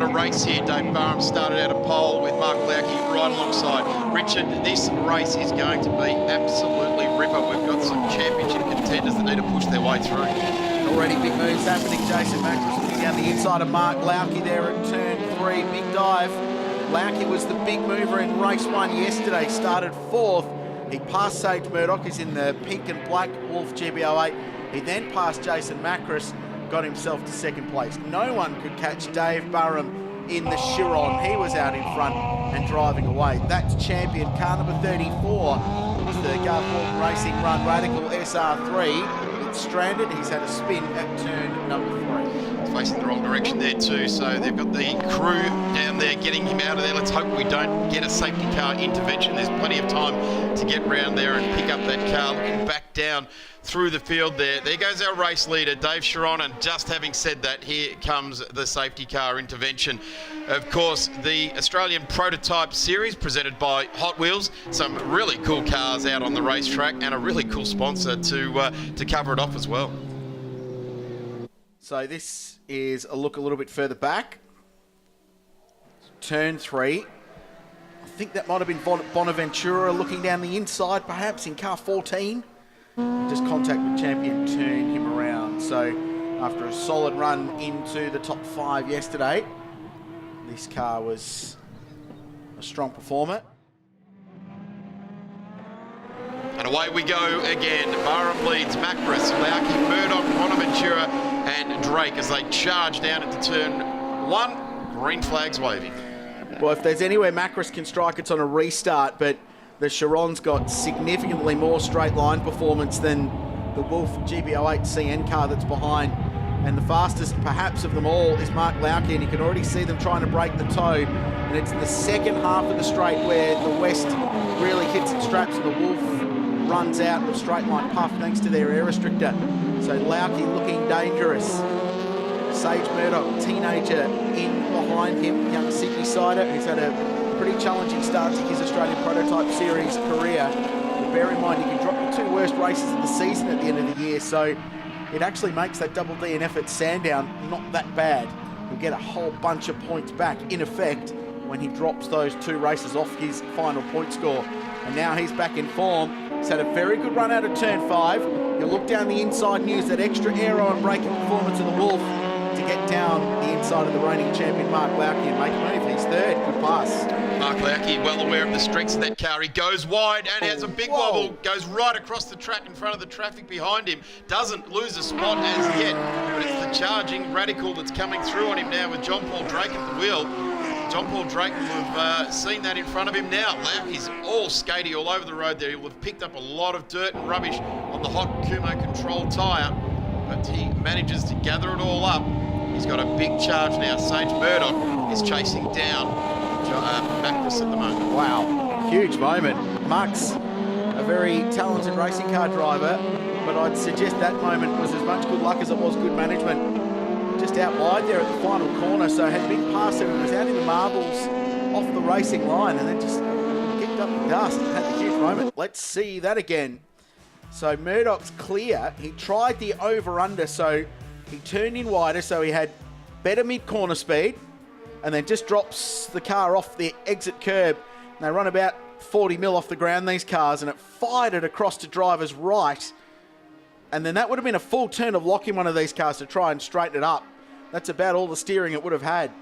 got a race here. Dave Barham started out a pole with Mark Lauki right alongside. Richard, this race is going to be absolutely ripper. We've got some championship contenders that need to push their way through. Already big moves happening. Jason Macros looking down the inside of Mark Lauki there at turn 3. Big dive. Lauki was the big mover in race 1 yesterday. Started 4th. He passed Sage Murdoch, who's in the pink and black Wolf GBO8. He then passed Jason Macros, got himself to 2nd place. No one could catch Dave Barham in the Chiron. He was out in front and driving away. That's champion car number 34. It's the Garth Walton Racing Run Radical SR3. It's stranded. He's had a spin at turn number 3. He's facing the wrong direction there too, so they've got the crew down there getting him out of there. Let's hope we don't get a safety car intervention. There's plenty of time to get round there and pick up that car. Looking back down through the field there. There goes our race leader, Dave Chiron, and just having said that, here comes the safety car intervention. Of course, the Australian Prototype Series presented by Hot Wheels. Some really cool cars out on the racetrack and a really cool sponsor to cover it off as well. So this is a look a little bit further back. Turn 3. I think that might have been Bonaventura looking down the inside, perhaps in car 14. Just contact with champion, turn him around. So after a solid run into the top 5 yesterday, this car was a strong performer. And away we go again. Barham leads Macros, Lauki, Murdoch, Bonaventura and Drake as they charge down into turn 1. Green flags waving. Well, if there's anywhere Macros can strike, it's on a restart, but the Chiron's got significantly more straight line performance than the Wolf GBO8 CN car that's behind. And the fastest, perhaps, of them all is Mark Lauki, and you can already see them trying to break the toe. And it's the second half of the straight where the West really hits its straps and the Wolf runs out of straight line puff thanks to their air restrictor. So Lauki looking dangerous. Sage Murdoch, teenager, in behind him, young Sydney sider, who's had a pretty challenging start to his Australian Prototype Series career. But bear in mind, you can drop the 2 worst races of the season at the end of the year, so it actually makes that double DNF at Sandown not that bad. He'll get a whole bunch of points back, in effect, when he drops those 2 races off his final point score. And now he's back in form. He's had a very good run out of turn 5. He'll look down the inside and use that extra aero and braking performance of the Wolf to get down the inside of the reigning champion Mark Lauki and make a move. He's 3rd. Good pass. Mark Lauki, well aware of the strengths of that car. He goes wide and has a big wobble. Goes right across the track in front of the traffic behind him. Doesn't lose a spot as yet. But it's the charging Radical that's coming through on him now with John Paul Drake at the wheel. John Paul Drake will have seen that in front of him now. Lauki's all skatey all over the road there. He will have picked up a lot of dirt and rubbish on the hot Kumo control tyre. But he manages to gather it all up. He's got a big charge now. Sage Murdoch is chasing down Macros at the moment. Wow, huge moment. Mark's a very talented racing car driver, but I'd suggest that moment was as much good luck as it was good management. Just out wide there at the final corner, so had been past there, it was out in the marbles off the racing line and then just kicked up the dust and had the huge moment. Let's see that again. So Murdoch's clear. He tried the over-under, so he turned in wider, so he had better mid-corner speed, and then just drops the car off the exit curb. And they run about 40 mil off the ground, these cars, and it fired it across to driver's right. And then that would have been a full turn of lock in one of these cars to try and straighten it up. That's about all the steering it would have had.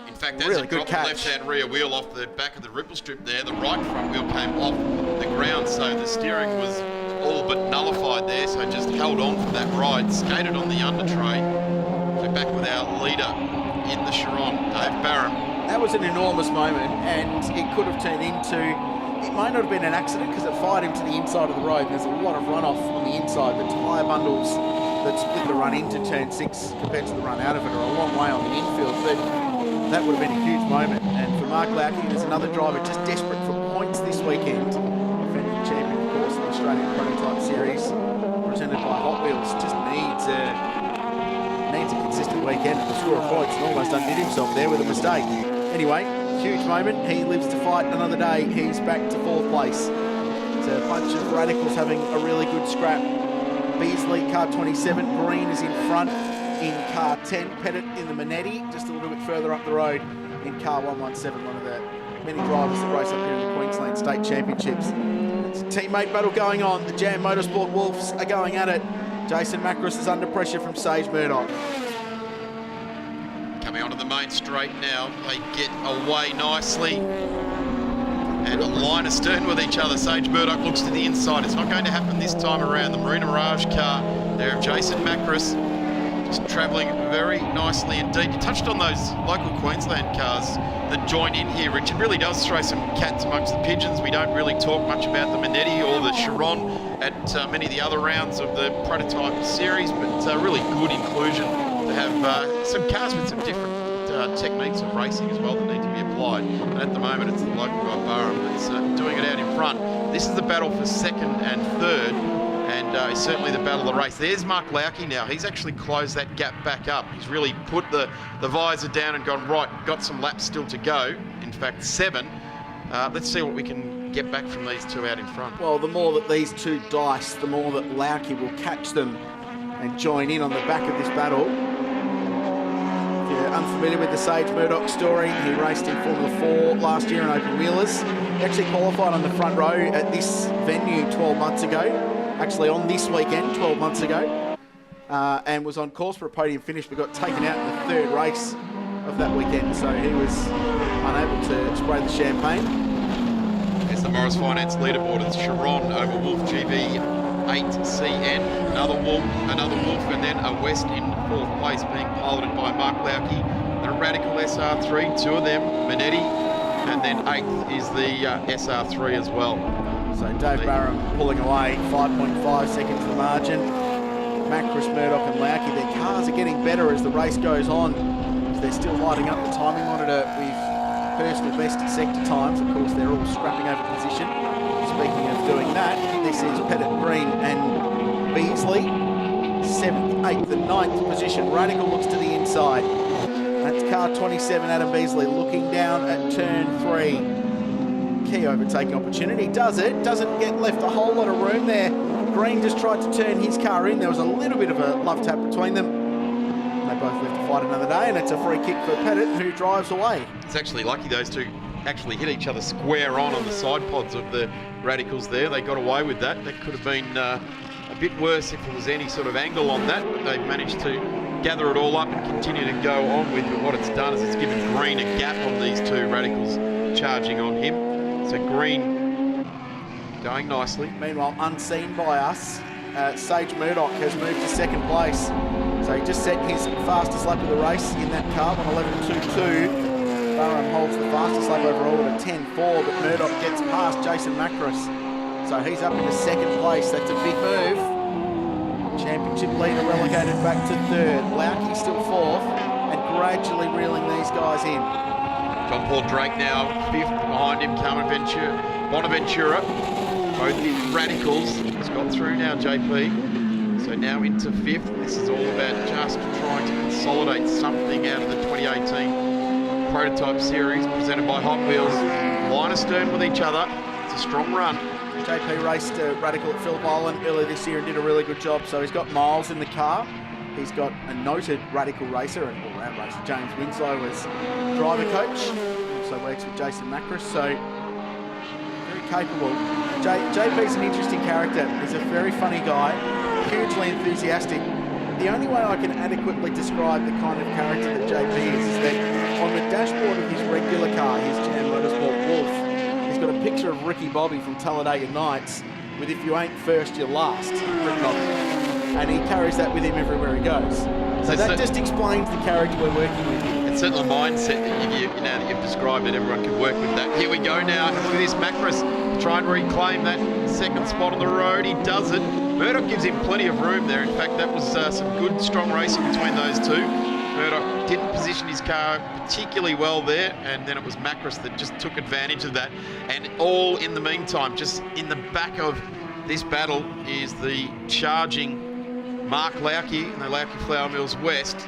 In fact, as really it dropped the left-hand rear wheel off the back of the ripple strip there, the right front wheel came off the ground, so the steering was all but nullified there, so just held on for that ride, skated on the under tray. So back with our leader in the Chiron, Dave Barham. That was an enormous moment, and it could have turned into, it might not have been an accident because it fired him to the inside of the road, and there's a lot of runoff on the inside. The tyre bundles that split the run into turn 6 compared to the run out of it are a long way on the infield, but that would have been a huge moment. And for Mark Lauki, there's another driver just desperate for points this weekend. Defending champion, of course, in the Australian Prototype Series, presented by Hot Wheels, just needs a consistent weekend to score a points and almost undid himself there with a mistake. Anyway, huge moment. He lives to fight another day. He's back to 4th place. It's a bunch of Radicals having a really good scrap. Beasley, car 27, Green is in front. in car 10. Pettit in the Manetti, just a little bit further up the road in car 117, one of the many drivers that race up here in the Queensland State Championships. It's a teammate battle going on. The Jam Motorsport Wolves are going at it. Jason Macris is under pressure from Sage Murdoch. Coming onto the main straight now, they get away nicely. And a line astern with each other. Sage Murdoch looks to the inside. It's not going to happen this time around. The Marina Mirage car there of Jason Macris just travelling very nicely indeed. You touched on those local Queensland cars that join in here, Richard. Really does throw some cats amongst the pigeons. We don't really talk much about the Manetti or the Chiron at many of the other rounds of the prototype series, but really good inclusion to have some cars with some different techniques of racing as well that need to be applied. And at the moment, it's the local guy Barham that's doing it out in front. This is the battle for second and third, and certainly the battle of the race. There's Mark Lauke now. He's actually closed that gap back up. He's really put the visor down and gone, right, got some laps still to go. In fact, 7. Let's see what we can get back from these two out in front. Well, the more that these two dice, the more that Lauke will catch them and join in on the back of this battle. If you're unfamiliar with the Sage Murdoch story, he raced in Formula 4 last year in open wheelers. He actually qualified on the front row at this venue 12 months ago, actually on this weekend 12 months ago, and was on course for a podium finish, but got taken out in the third race of that weekend, so he was unable to spray the champagne. There's the Morris Finance leaderboard. It's Chiron over Wolf GB 8CN, another Wolf, and then a West in 4th place being piloted by Mark Lauke. The Radical SR3, 2 of them, Manetti, and then 8th is the SR3 as well. So Dave Barham pulling away, 5.5 seconds the margin. Macris, Murdoch and Lauke, their cars are getting better as the race goes on. They're still lighting up the timing monitor with personal best sector times. Of course, they're all scrapping over position. Speaking of doing that, this is Pettit, Green and Beasley. 7th, 8th and 9th position. Radical looks to the inside. That's car 27, Adam Beasley, looking down at turn 3. Key overtaking opportunity. Does it? Doesn't get left a whole lot of room there. Green just tried to turn his car in. There was a little bit of a love tap between them. They both live to fight another day, and it's a free kick for Pettit, who drives away. It's actually lucky those two actually hit each other square on the side pods of the Radicals there. They got away with that. That could have been a bit worse if there was any sort of angle on that, but they've managed to gather it all up and continue to go on with it. What it's done is it's given Green a gap on these two Radicals charging on him. So Green going nicely. Meanwhile, unseen by us, Sage Murdoch has moved to 2nd place. So he just set his fastest lap of the race in that car on 11.22. Barham holds the fastest lap overall at a 10.4, but Murdoch gets past Jason Macris. So he's up into 2nd place. That's a big move. Championship leader relegated back to 3rd. Lauke still 4th, and gradually reeling these guys in. John Paul Drake now 5th behind him. Bonaventura, both the Radicals. He's got through now, JP. So now into 5th. This is all about just trying to consolidate something out of the 2018 prototype series presented by Hot Wheels. Line astern with each other. It's a strong run. JP raced Radical at Phillip Island earlier this year and did a really good job. So he's got Miles in the car. He's got a noted Radical racer and all-round racer, James Winslow, as driver coach. Also works with Jason Macris. So very capable. JP's an interesting character. He's a very funny guy, hugely enthusiastic. The only way I can adequately describe the kind of character that JP is that on the dashboard of his regular car, his Jam Motorsport Wolf, he's got a picture of Ricky Bobby from Talladega Nights with "If you ain't first, you're last" written on it. And he carries that with him everywhere he goes. So that just explains the character we're working with here. It's certainly a mindset that you know that you've described, and everyone can work with that. Here we go now. Look at this, Macris try and reclaim that 2nd spot on the road. He does it. Murdoch gives him plenty of room there. In fact, that was some good, strong racing between those two. Murdoch didn't position his car particularly well there, and then it was Macris that just took advantage of that. And all in the meantime, just in the back of this battle is the charging Mark Lauke and the Lauke Flour Mills West.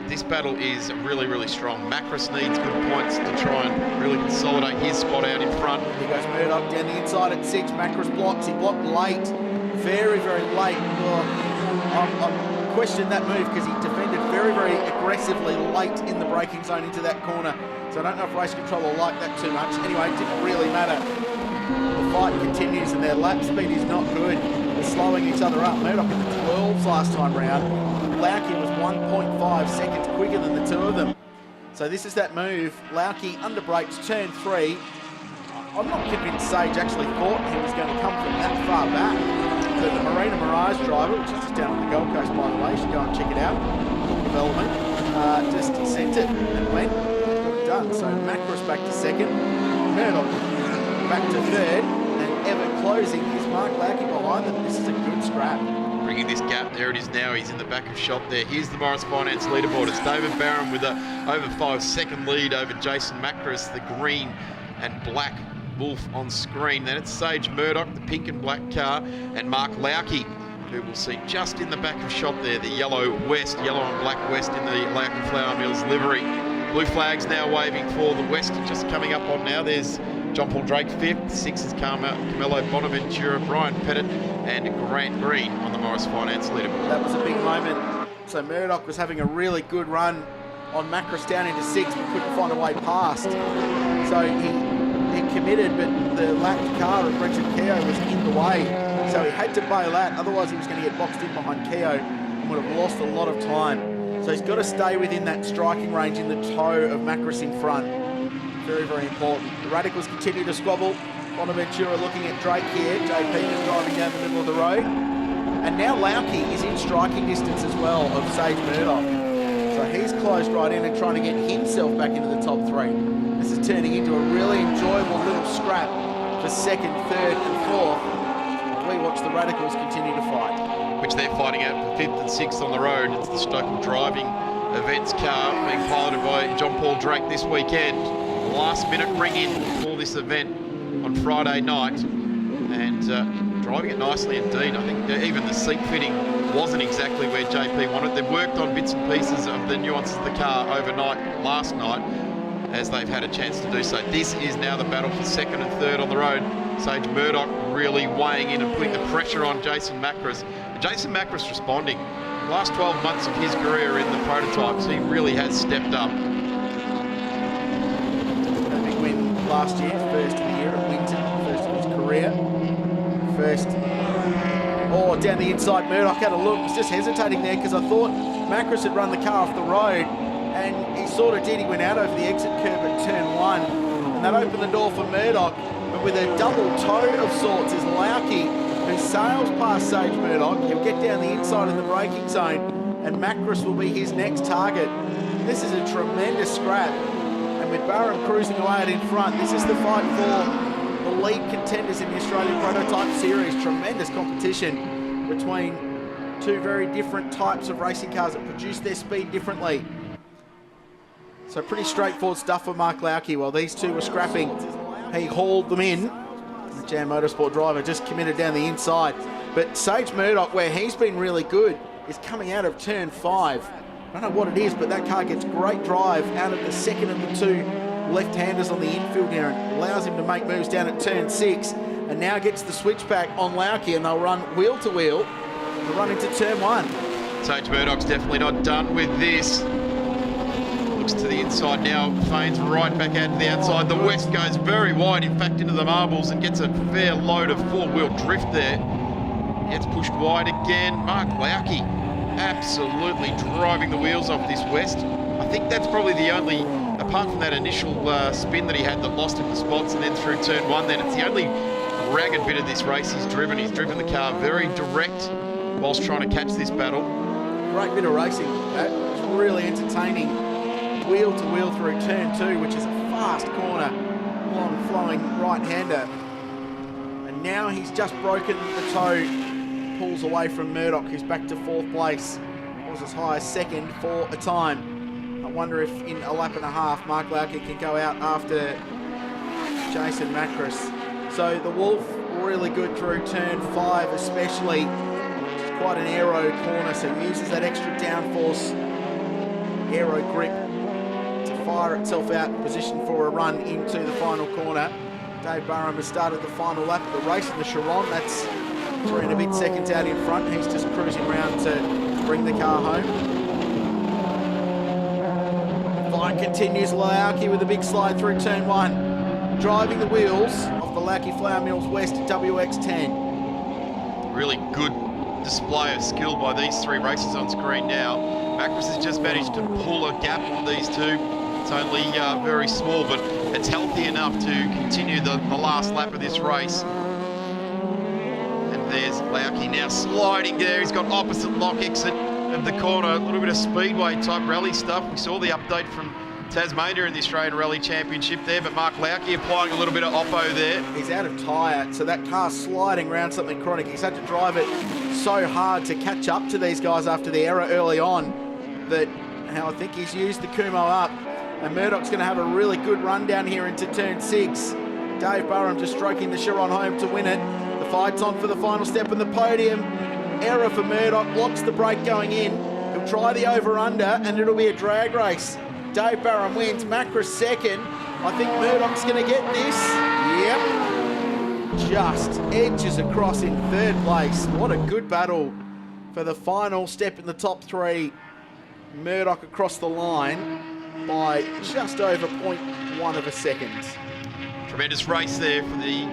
This battle is really, really strong. Macris needs good points to try and really consolidate his spot out in front. Here goes Murdoch down the inside at 6. Macris blocks. He blocked late. Very, very late. I questioned that move because he defended very, very aggressively late in the braking zone into that corner. So I don't know if race control will like that too much. Anyway, it didn't really matter. The fight continues and their lap speed is not good. They're slowing each other up. Murdoch in the 12s last time round. Lauki was 1.5 seconds quicker than the two of them. So this is that move. Lauki under brakes, turn 3. I'm not convinced Sage actually thought he was going to come from that far back. So the Marina Mirage driver, which is just down on the Gold Coast by the way, you should go and check it out. Development. Just sent it and went. Got it done. So Macros back to second. Murdoch back to third. And ever closing is Mark Lauki behind them. This is a good scrap. Bringing this gap, there it is now, he's in the back of shot there. Here's the Morris Finance leaderboard. It's David Barham with a over 5-second lead over Jason Macros, the green and black Wolf on screen. Then it's Sage Murdoch, the pink and black car, and Mark Lauki, who we'll see just in the back of shot there, the yellow West, yellow and black West in the Lauki Flour Mills livery. Blue flag's now waving for the West, just coming up on now. There's John Paul Drake 5th, 6th is Camelo Bonaventura, Brian Pettit, and Grant Green on the Morris Finance leaderboard. That was a big moment. So Murdoch was having a really good run on Macros down into 6th, but couldn't find a way past. So he committed, but the lapped car of Brenton Keogh was in the way. So he had to bail out, otherwise he was going to get boxed in behind Keogh and would have lost a lot of time. So he's got to stay within that striking range in the toe of Macros in front. Very, very important. The Radicals continue to squabble. Bonaventura looking at Drake here. JP is driving down the middle of the road. And now Lauki is in striking distance as well of Sage Murdoch. So he's closed right in and trying to get himself back into the top 3. This is turning into a really enjoyable little scrap for 2nd, 3rd and 4th. We watch the Radicals continue to fight. Which they're fighting out for 5th and 6th on the road. It's the Stockholm Driving Events car being piloted by John Paul Drake this weekend. Last minute bring in for this event on Friday night, and driving it nicely indeed. I think even the seat fitting wasn't exactly where JP wanted. They've worked on bits and pieces of the nuances of the car overnight last night as they've had a chance to do so. This is now the battle for 2nd and 3rd on the road. Sage Murdoch really weighing in and putting the pressure on Jason Macros. Jason Macros responding. The last 12 months of his career in the prototypes, he really has stepped up. Last year, first of the year at Winton, first of his career. First, down the inside, Murdoch had a look, was just hesitating there because I thought Macros had run the car off the road, and he sort of did. He went out over the exit curb at turn 1, and that opened the door for Murdoch, but with a double toe of sorts is Lauki, who sails past Sage Murdoch. He'll get down the inside of the braking zone, and Macros will be his next target. This is a tremendous scrap. With Barham cruising away out in front, this is the fight for the lead contenders in the Australian Prototype Series. Tremendous competition between two very different types of racing cars that produce their speed differently. So pretty straightforward stuff for Mark Lauki. While these two were scrapping, he hauled them in. The Jam Motorsport driver just committed down the inside. But Sage Murdoch, where he's been really good, is coming out of turn 5. I don't know what it is, but that car gets great drive out of the second of the 2 left-handers on the infield here and allows him to make moves down at turn 6, and now gets the switchback on Lauki, and they'll run wheel to wheel to run into turn 1. Sage Murdoch's definitely not done with this. Looks to the inside now, feigns right back out to the outside. The West goes very wide, in fact, into the marbles and gets a fair load of 4-wheel drift there. Gets pushed wide again. Mark Lauki absolutely driving the wheels off this West. I think that's probably the only, apart from that initial spin that he had that lost him the spots and then through turn 1, then it's the only ragged bit of this race he's driven. He's driven the car very direct whilst trying to catch this battle. Great bit of racing. It's really entertaining. Wheel to wheel through turn 2, which is a fast corner, long flowing right-hander. And now he's just broken the toe. Pulls away from Murdoch, who's back to 4th place. Was as high as 2nd for a time. I wonder if in a lap and a half, Mark Lauki can go out after Jason Macros. So the Wolf really good through turn 5 especially. It's quite an aero corner, so he uses that extra downforce aero grip to fire itself out in position for a run into the final corner. Dave Barham has started the final lap of the race in the Shannons. That's 3 and a bit seconds out in front. He's just cruising around to bring the car home. run continues. Lauki with a big slide through turn 1. Driving the wheels of the Lauki Flour Mills West WX10. Really good display of skill by these 3 racers on screen now. Macros has just managed to pull a gap on these 2. It's only very small, but it's healthy enough to continue the last lap of this race. And there's Lauki now sliding there. He's got opposite lock exit of the corner. A little bit of speedway type rally stuff. We saw the update from Tasmania in the Australian Rally Championship there, but Mark Lauki applying a little bit of oppo there. He's out of tyre, so that car's sliding around something chronic. He's had to drive it so hard to catch up to these guys after the error early on that now I think he's used the Kumo up. And Murdoch's going to have a really good run down here into turn 6. Dave Burham just stroking the Chiron home to win it. The fight's on for the final step on the podium. Error for Murdoch, blocks the brake going in. He'll try the over-under and it'll be a drag race. Dave Barham wins, Macros second. I think Murdoch's going to get this. Yep. Just edges across in 3rd place. What a good battle for the final step in the top 3. Murdoch across the line by just over 0.1 of a second. Tremendous race there for the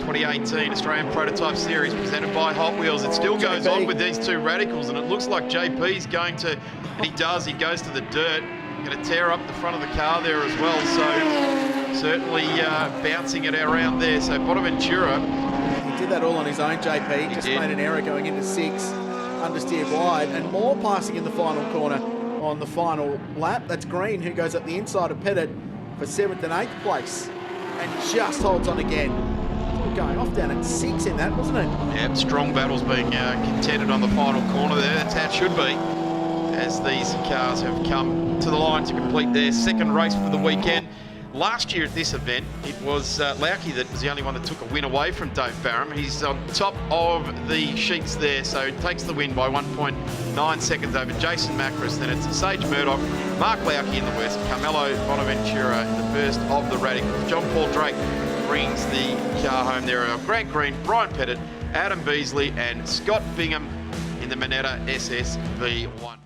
2018 Australian Prototype Series presented by Hot Wheels. It still goes on with these 2 radicals, and it looks like JP's going to, and he does, he goes to the dirt. Going to tear up the front of the car there as well, so certainly bouncing it around there. So Bonaventura, he did that all on his own, JP. He just made an error going into 6, understeered wide, and more passing in the final corner on the final lap. That's Green, who goes up the inside of Pettit for 7th and 8th place, and just holds on again. Going off down at 6 in that, wasn't it? Yeah, strong battles being contended on the final corner there. That's how it should be, as these cars have come to the line to complete their 2nd race for the weekend. Last year at this event, it was Lauki that was the only one that took a win away from Dave Barham. He's on top of the sheets there, so he takes the win by 1.9 seconds over Jason Macros. Then it's Sage Murdoch, Mark Lauki in the West, Carmelo Bonaventura in the first of the radicals. John Paul Drake brings the car home. There are Grant Green, Brian Pettit, Adam Beasley and Scott Bingham in the Minetta SS V1.